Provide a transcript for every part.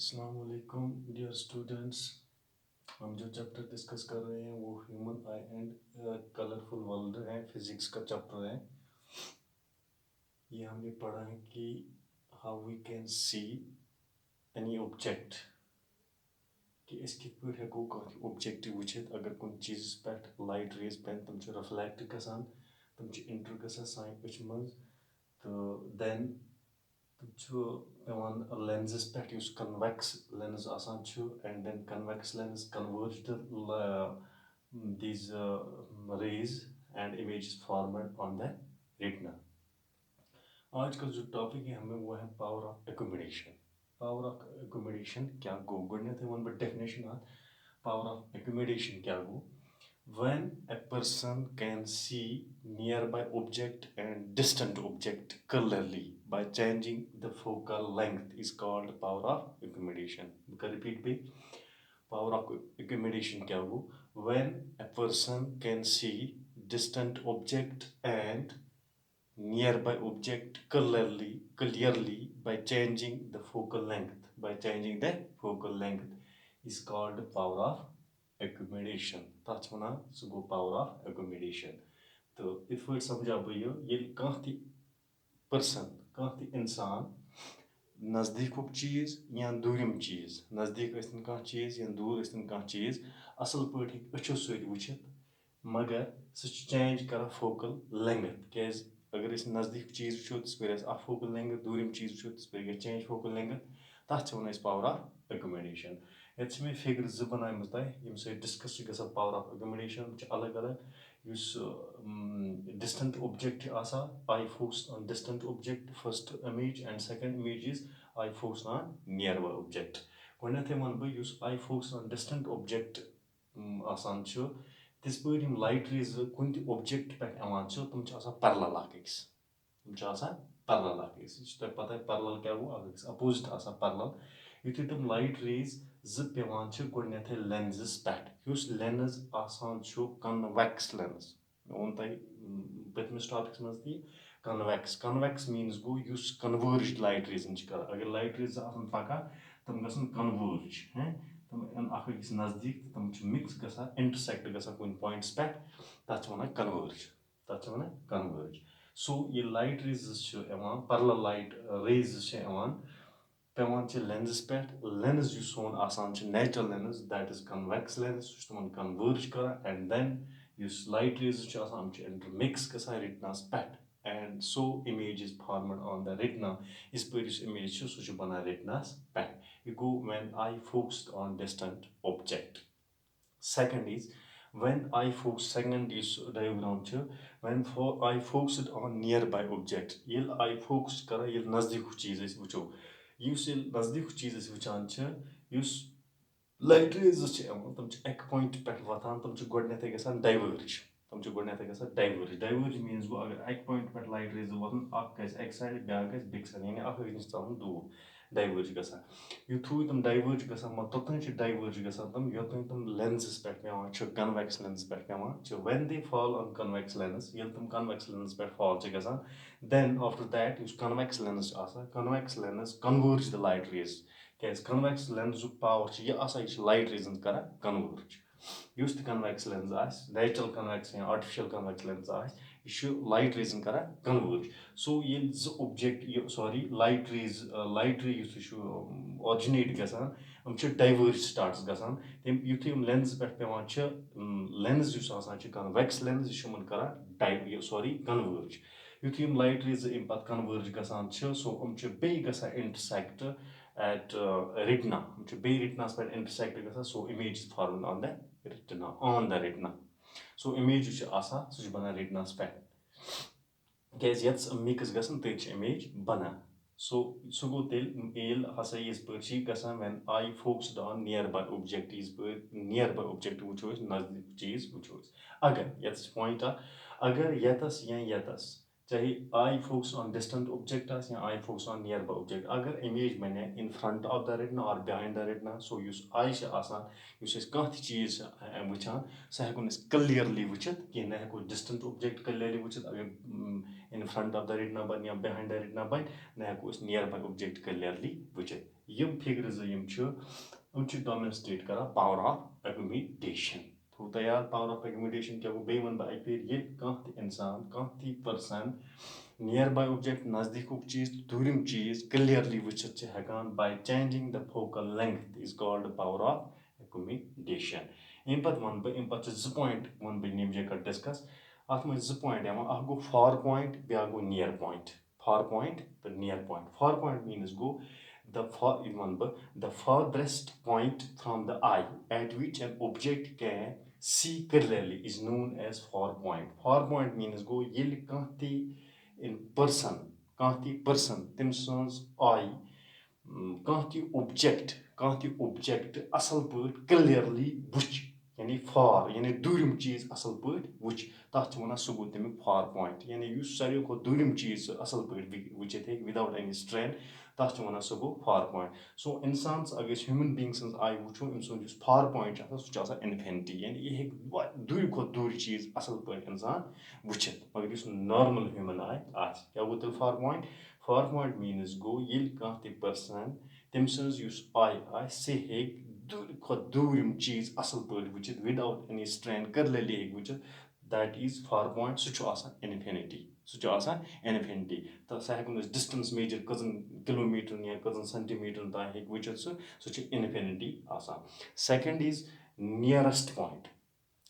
अस्सलाम वालेकुम dear students. हम जो चैप्टर डिस्कस कर रहे हैं वो human eye and colourful world है, फिजिक्स का चैप्टर है। ये हमने पढ़ा है कि how we can see any object, कि अस कित पे हेको कह ऑब्जेक्ट वुचित अगर कुन चीज पे लाइट रेज पे तम रिफ्लेक्ट गसान, तम इंटर गसान सान अच मज, तो देन तम पेवान लेंसेस पे कन्वेक्स लेंस आसान and then convex lens converge these rays and images formed on the retina. आज का जो टॉपिक है हमें वो है power of accommodation. Power of accommodation क्या गो गोडनेथ वन बट डेफिनेशन आत पावर ऑफ एकोमोडेशन क्या गो when a person can see nearby object and distant object clearly by changing the focal length is called power of accommodation. Repeat me. Power of accommodation क्या हो when a person can see distant object and nearby object clearly by changing the focal length. By changing the focal length is called power of accommodation. तथ one सह गो power of accommodation. तो इत पे समझा बह ये कह पर्सन कह इंसान नज़दीक चीज़ या दूरिम चीज़, नज़दीक कह चीज़ या दूर कह चीज़ असल पे अचो सत वुचित, मगर सह चेंज कर फोकल लेंथ क्या अगर नज़दीक चीज़ वो तस पे फोकल लेंथ, दूरिम चीज़ वो तस पे चेंज फोकल लेंथ, तथ वन पावर ऑफ एकोमोडेशन। ये मे फिगर जो बनाम तम डिस्कस ग पावर ऑफ एकोमोडेशन अलग अलग distant object I focus on distant object first image and second image is I focus on nearby object. Godathe one बह I focus on distant object आसान तिस पे लाइट रेज कुन object पे तम parallel तम पैरेलल तुम पता है पैरेलल क्या गो अपोजिट पैरेलल युथि तम लाइट रेज पेवान गोडनेथे लेंसेस पे लेंस आसान कन्वेक्स लेंस वो तह पतमिस टॉपिक्स मज ती कन्वेक्स कन्वेक्स मीन्स गो कन्वर्ज लाइट रेजन कर अगर लाइट रेज पकान तम गसन कन्वर्ज हैं तम अकिस नज़दीक तम मिक्स गसा इंटरसेक्ट गसा कुन पॉइंट्स पे तथ वन कन्वर्ज। सो ये light rays parallel light rays पेवान लेंस पे लेंस जो सोन आसान natural lens that is convex lens तुम कन्वर्ज कर and then light rays intermix गसान रेटिनास पे and so image is formed on the retina. Is पे image सह बना retinas पे you go when I focused on distant object. Second is when I focus, second is diagram when I focused on nearby object. Yel I focus kara yel नजदीक चीज वुचो use यel नजदीक चीज वुचान use light rays तम एक point पे वतान तम गोडनेथे गसान diverge तम diverge diverge means go अगर एक पॉइंट पे लाइट रेज वतन एक साइड ब्याक बेक साइड यानी नश दूर डाइवर्ज गसान युथु तम डाइवर्ज गसान तोतन डाइवर्ज गसान तम योतन तम लेंसेस पे पेवान कन्वेक्स लेंस पे पेवान when they fall on convex lens यल तम कन्वेक्स लेंस पे फॉल गसान then after that convex lens convex lens converge the light rays क्या कन्वेक्स लेंस पावर यह लाइट रेजन कर कन्वर्ज युस कन्वेक्स लेंस नेचुरल कन्वेक्स या आर्टिफिशियल कन्वेक्स लेंस यह लाइट रेजन कर कन्वर्ज। सो ये object sorry light ray originate गसान डाइवर्ज स्टार्ट गसान युथि लेंस पे पेवान लेंस कन्वेक्स लेंस यह कर सॉरी कन्वर्ज युथि लाइट रेज पे कन्वर्ज गसान सो बे गसान इंटरसेक्ट at retina बे retinas पे intersect गसान so image is formed on the retina so image सह बना retinas पे क्या मिक्स गसान तथ image बना so सह गो तेल हसा इस पे गसान when I focused on nearby object इस पे nearby object वो नजदीक चीज वो अगर ये पॉइंट अगर यतस या यतस चाहे I focus on distant object या I focus on nearby object अगर image बने in front of the retina or behind the retina so use I use कह चीज वुचान सह हेको क्लियरली वुचित कि ना हेको distant object क्लियरली वुचित अगर in front of the retina बन या behind the retina बन ना हेको nearby object क्लियरली वुचित यम फिगर यम डेमोन्स्ट्रेट कर पावर ऑफ एकोमोडेशन थो तैयार पावर ऑफ एकोमोडेशन क्या गो बे वन बह ये इंसान कह पर्सन नियर बाय ऑब्जेक्ट नजदीक चीज दूरिम चीज क्लियरली वचित हेकान by changing the focal length is called power of accommodation अम पे वन बह अम पे पॉइंट वन बह नीम जगह डिस्कस अत मे पॉइंट गो फार पॉइंट ब्या गो नियर पॉइंट फार पॉइंट तो near point far point means गो the farthest point from the eye at which an object can see clearly is known as far point. Far point means go yel kanti in person tim sons eye kanti object asal put clearly buch यानी फार यानी दूरिम चीज असल पट वुच तथ one सह गो तमिक far point यानी सारे खो दूरिम चीज असल पट वुचित हे विदाउट एनी स्ट्रेन तथ वन सह गो फार पॉइंट सो इंसान अगर ह्यूमन बींग सज आई वुचो अम सुंद फार पॉइंट सह इन्फिनिटी यानी यह दूर खो दूर चीज असल पट इंसान वुचित मगर नॉर्मल ह्यूमन आई क्या गो तेल फार पॉइंट मीन्स गो ये कह पर्सन तम सज आई सह हे दूर खो दूरिम चीज असल पट वुचित विदाउट एनी स्ट्रेन कर्लली हे वुचित दैट इज फार पॉइंट सह इन्फिनिटी इन्फिनिटी तो सह हेको डिस्टेंस मेजर कजन किलोमीटर या कजन सेंटीमीटर तान हे वुचित सह इन्फिनिटी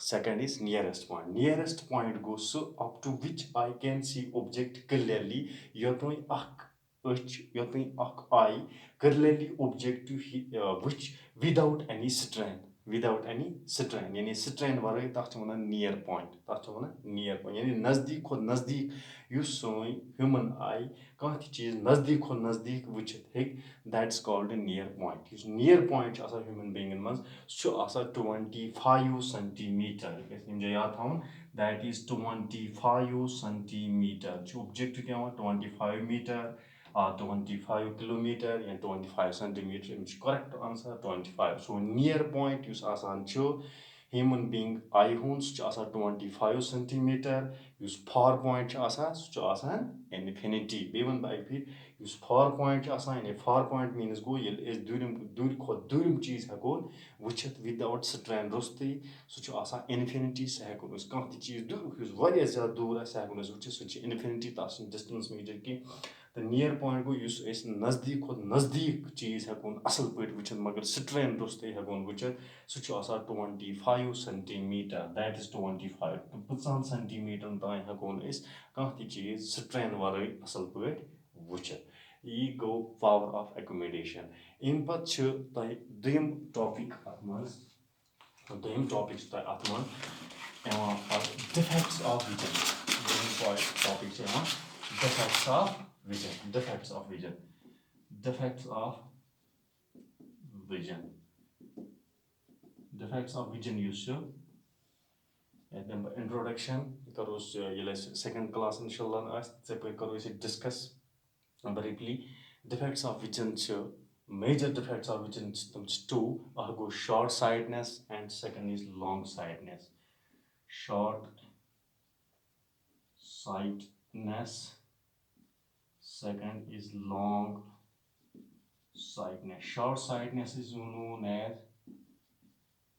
second is nearest point nearest point गो up to which I can see object clearly योतन I clearly object which without any strain यानी स्ट्रेन वरै तथ वन नियर पॉइंट यानी नजदीक खो नजदीक सोन ह्यूमन आई कह चीज नजदीक खो नजदीक वुचित हे that is called near point human बींगन मज 25 सेंटीमीटर याद थवन दैट इज 25 सेंटीमीटर ऑब्जेक्ट क्या 25 मीटर 25 किलोमीटर या 25 centimetre correct answer 25 so near point human being eye हुंद 25 सेंटीमीटर फार पॉइंट सह इन्फिनिटी बे वन बह फिर फार पॉइंट यानी फार पॉइंट मीन्स गो ये दूर खो दूरिम चीज हेको वुचित विदाउट स्ट्रेन रोस्ते सह इन्फिनिटी सह हेको कह चीज दूर ज्यादा दूर सह हेको वुचित सह इन्फिनिटी तथ डिस्टेंस मीजर की तो नियर पॉइंट गो नजदीक खो नजदीक चीज हेकोन असल पे वुचित मगर स्ट्रेन रोस्ते हेकोन वुचित सह 25 सेंटीमीटर दैट इज 25 तो 50 सेंटीमीटर तान हेकोन कह चीज स्ट्रेन वरै असल पे वुचित यी गो पावर ऑफ एकोमोडेशन अम पे दोयम टॉपिक दोयम टॉपिक अत डिफेक्ट्स ऑफ विजन दोयम topic defects of vision defects of vision use introduction करो second class inshallah करो discuss briefly defects of vision major defects of vision two go short sightedness and second is long sightedness short sightedness second is long sightedness. Short sightedness is known as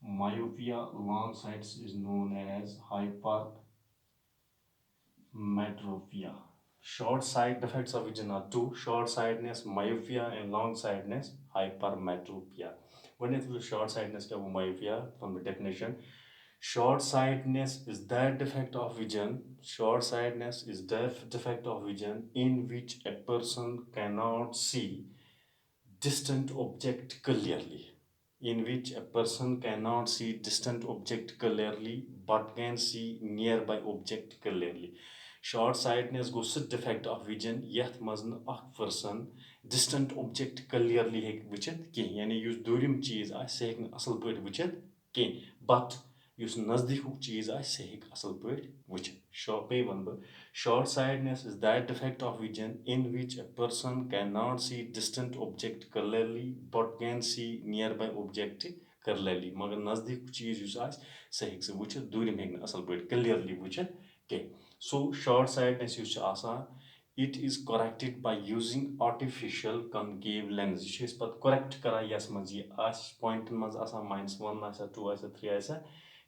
myopia. Long sightedness is known as hypermetropia. Short sight defects of vision are two: short sightedness, myopia, and long sightedness, hypermetropia. When it is short sightedness, myopia from the definition. Short sightedness is that defect of vision. Short sightedness is defect of vision in which a person cannot see distant object clearly. In which a person cannot see distant object clearly but can see nearby object clearly. Short sightedness goes to defect of vision yet mazn a person distant object clearly hek wuchit ki yani yus durim cheez a sehek asal pait wuchit ki but yus nazdikuk cheez a sehek asal pait wuchit short sightedness is that defect of vision in which a person cannot see distant object clearly but can see nearby object clearly magar nazdik cheez yus a sehek se wuchit durim hek asal pait clearly wuchit ki so short sightedness yus it is corrected by using artificial concave lens. ये इस पत correct करा yes मज ये आस point मज आसा -1 आसा 2 आसा 3 आसा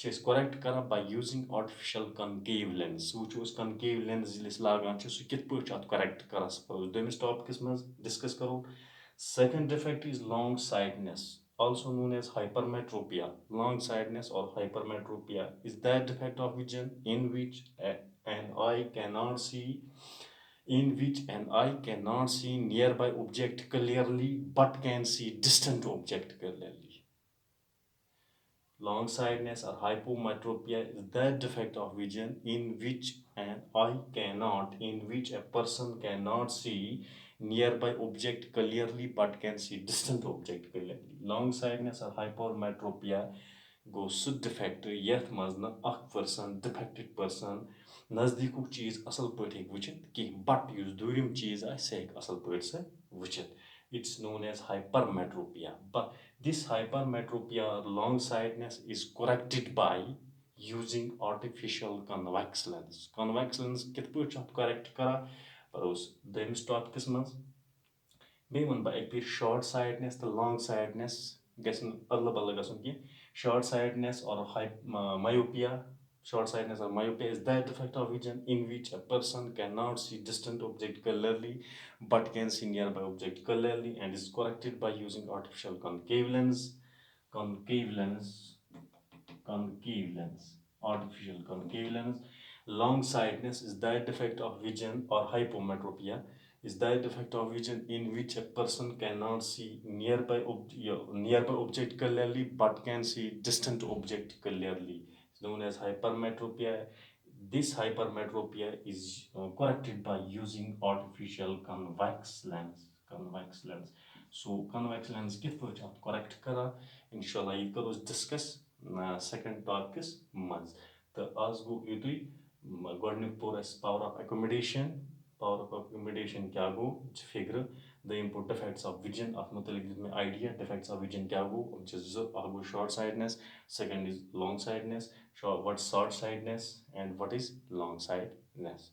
ये इस correct करा by using artificial concave lens. वो जो उस concave lens जिस लागान चे सु कित पहुँच आत correct करा suppose दोमिस topic मज discuss करो. Second defect is long sightedness, also known as hypermetropia. Long sightedness or hypermetropia is that defect of vision in which an eye cannot see nearby object clearly but can see distant object clearly. Long-sightedness or hypometropia is that defect of vision in which a person cannot see nearby object clearly but can see distant object clearly. Long-sightedness or hypometropia go su defect yath maz na ak person defected person नजदीकुक चीज असल पट हेक वुचित कि but use दूरिम चीज आ से हेक असल पट से वुचित. It's known as hypermetropia. But this hypermetropia or long sightedness is corrected by using artificial convex lens. Convex lens कित पट छ correct करा पर उस दोइमिस टॉपिकस मज बे वन बा एक फिर short sightedness तो long sightedness गसन अदला बदला गसन कि short sightedness or myopia. Short sightedness or myopia is that defect of vision in which a person cannot see distant object clearly but can see nearby object clearly and is corrected by using artificial concave lens. Concave lens, artificial concave lens. Long sightedness is that defect of vision or hypometropia is that defect of vision in which a person cannot see nearby object clearly but can see distant object clearly. It's known as hypermetropia. This hypermetropia is corrected by using artificial convex lens. So convex lens kit pach at correct kara. Inshallah ये करो discuss second topic is maz. The आज गो युतुई गोडनिक पोर अस power of accommodation. Power of accommodation क्या गो figure the input defects of vision of मुतलिक में idea defects of vision क्या गो which is go short sightedness. Second is long sightedness. What's short sightedness and what is long sightedness.